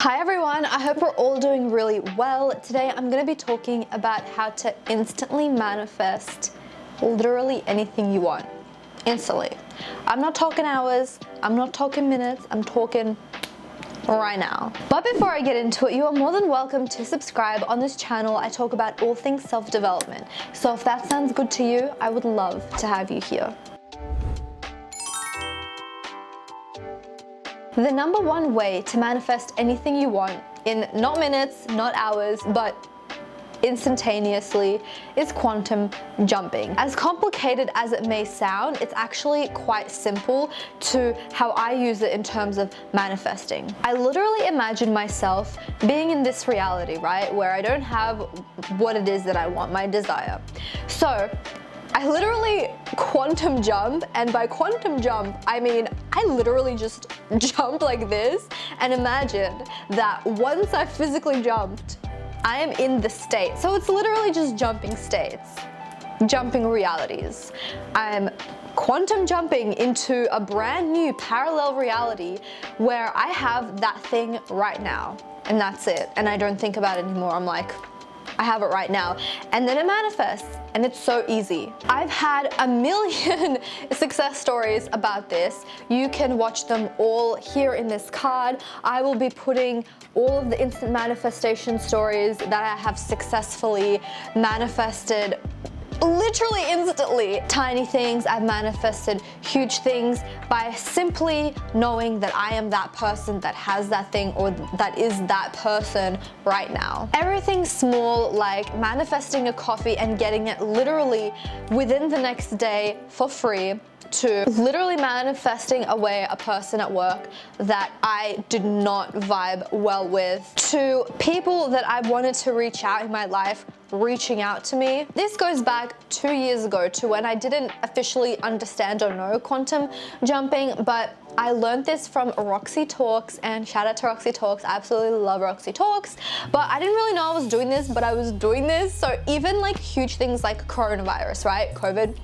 Hi everyone, I hope we're all doing really well. Today I'm going to be talking about how to instantly manifest literally anything you want. Instantly. I'm not talking hours, I'm not talking minutes, I'm talking right now. But before I get into it, you are more than welcome to subscribe. On this channel I talk about all things self-development. So if that sounds good to you, I would love to have you here. The number one way to manifest anything you want in not minutes, not hours, but instantaneously is quantum jumping. As complicated as it may sound, it's actually quite simple to how I use it in terms of manifesting. I literally imagine myself being in this reality, right, where I don't have what it is that I want, my desire. So I literally quantum jump, and by quantum jump, I mean I literally just jump like this and imagine that once I physically jumped, I am in the state. So it's literally just jumping states, jumping realities. I'm quantum jumping into a brand new parallel reality where I have that thing right now, and that's it. And I don't think about it anymore. I'm like, I have it right now. And then it manifests, and it's so easy. I've had a million success stories about this. You can watch them all here in this card. I will be putting all of the instant manifestation stories that I have successfully manifested literally instantly. Tiny things, I've manifested huge things by simply knowing that I am that person that has that thing, or that is that person right now. Everything small, like manifesting a coffee and getting it literally within the next day for free, to literally manifesting away a person at work that I did not vibe well with, to people that I wanted to reach out in my life reaching out to me. This goes back 2 years ago to when I didn't officially understand or know quantum jumping, but I learned this from Roxy Talks, and shout out to Roxy Talks. I absolutely love Roxy Talks, but I didn't really know I was doing this, but I was doing this. So even like huge things like coronavirus, right? COVID.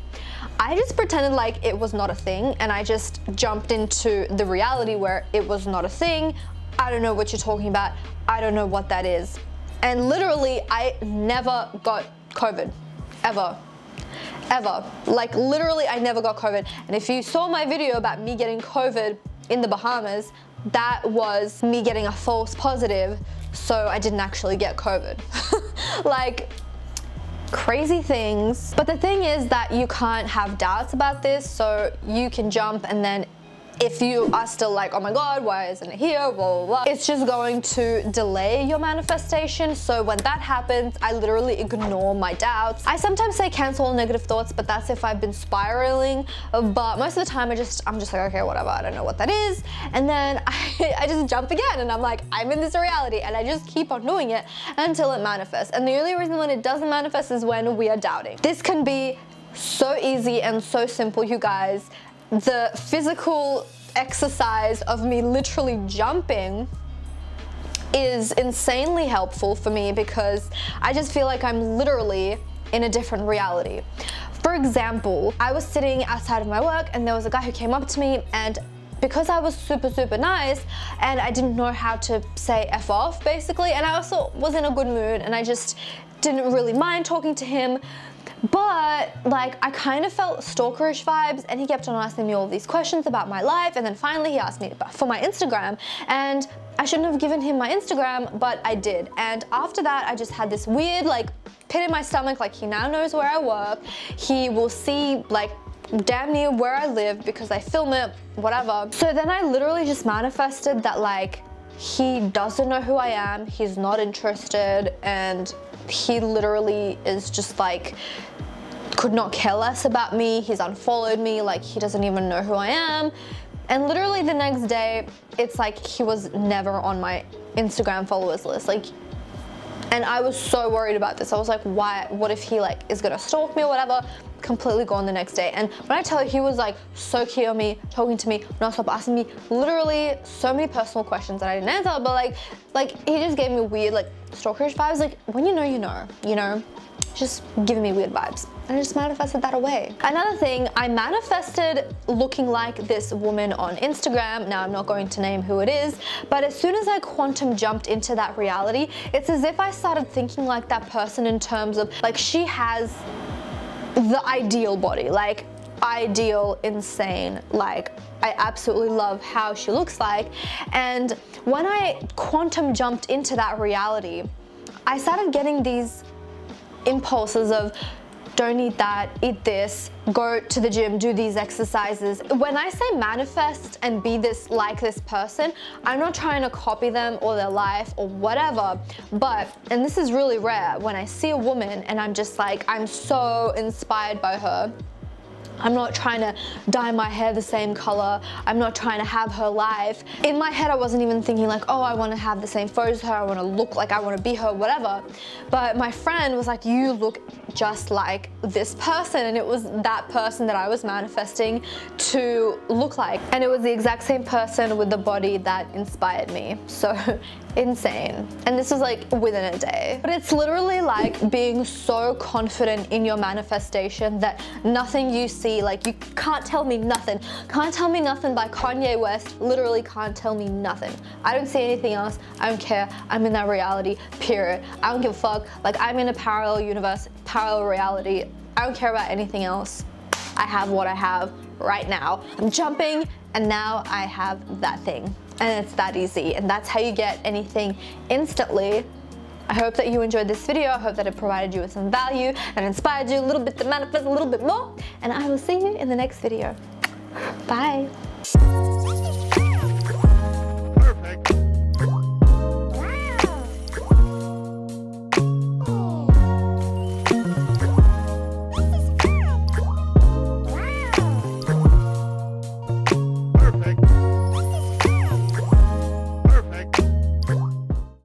I just pretended like it was not a thing, and I just jumped into the reality where it was not a thing. I don't know what you're talking about. I don't know what that is. And literally, I never got COVID, ever. Like literally, I never got COVID. And if you saw my video about me getting COVID in the Bahamas, that was me getting a false positive, so I didn't actually get COVID. Like, crazy things. But the thing is that you can't have doubts about this, so you can jump, and then if you are still like, oh my god, why isn't it here, blah, blah, blah, it's just going to delay your manifestation. So when that happens, I literally ignore my doubts. I sometimes say cancel all negative thoughts, but that's if I've been spiraling. But most of the time I'm just like, okay, whatever, I don't know what that is. And then I just jump again, and I'm like, I'm in this reality, and I just keep on doing it until it manifests. And the only reason when it doesn't manifest is when we are doubting. This can be so easy and so simple, you guys. The physical exercise of me literally jumping is insanely helpful for me, because I just feel like I'm literally in a different reality. For example, I was sitting outside of my work, and there was a guy who came up to me, and because I was super nice and I didn't know how to say F off basically, and I also was in a good mood and I just didn't really mind talking to him, but like I kind of felt stalkerish vibes, and he kept on asking me all these questions about my life, and then finally he asked me for my Instagram, and I shouldn't have given him my Instagram, but I did. And after that I just had this weird like pit in my stomach, like he now knows where I work, he will see like damn near where I live because I film it, whatever. So then I literally just manifested that like he doesn't know who I am, he's not interested, and he literally is just like could not care less about me. He's unfollowed me, like he doesn't even know who I am. And literally the next day it's like he was never on my Instagram followers list. Like, and I was so worried about this. I was like, why, what if he like is gonna stalk me or whatever? Completely gone the next day. And when I tell you, he was like so keen on me, talking to me, non-stop, asking me literally so many personal questions that I didn't answer, but like he just gave me weird like stalkerish vibes. Like when you know, you know. just giving me weird vibes. And I just manifested that away. Another thing, I manifested looking like this woman on Instagram. Now I'm not going to name who it is, but as soon as I quantum jumped into that reality, it's as if I started thinking like that person in terms of like she has the ideal body, like ideal, insane, like I absolutely love how she looks like. And when I quantum jumped into that reality, I started getting these impulses of don't eat that, eat this, go to the gym, do these exercises. When I say manifest and be this like this person, I'm not trying to copy them or their life or whatever, but, and this is really rare, when I see a woman and I'm just like, I'm so inspired by her, I'm not trying to dye my hair the same color. I'm not trying to have her life. In my head, I wasn't even thinking like, oh, I want to have the same photos as her. I want to look like I want to be her, whatever. But my friend was like, you look just like this person. And it was that person that I was manifesting to look like. And it was the exact same person with the body that inspired me. So insane. And this was like within a day. But it's literally like being so confident in your manifestation that nothing you see, like you can't tell me nothing. Can't Tell Me Nothing by Kanye West literally can't tell me nothing. I don't see anything else. I don't care. I'm in that reality, period. I don't give a fuck. Like I'm in a parallel universe, parallel reality. I don't care about anything else. I have what I have right now. I'm jumping and now I have that thing. And it's that easy. And that's how you get anything instantly. I hope that you enjoyed this video. I hope that it provided you with some value and inspired you a little bit to manifest a little bit more. And I will see you in the next video. Bye.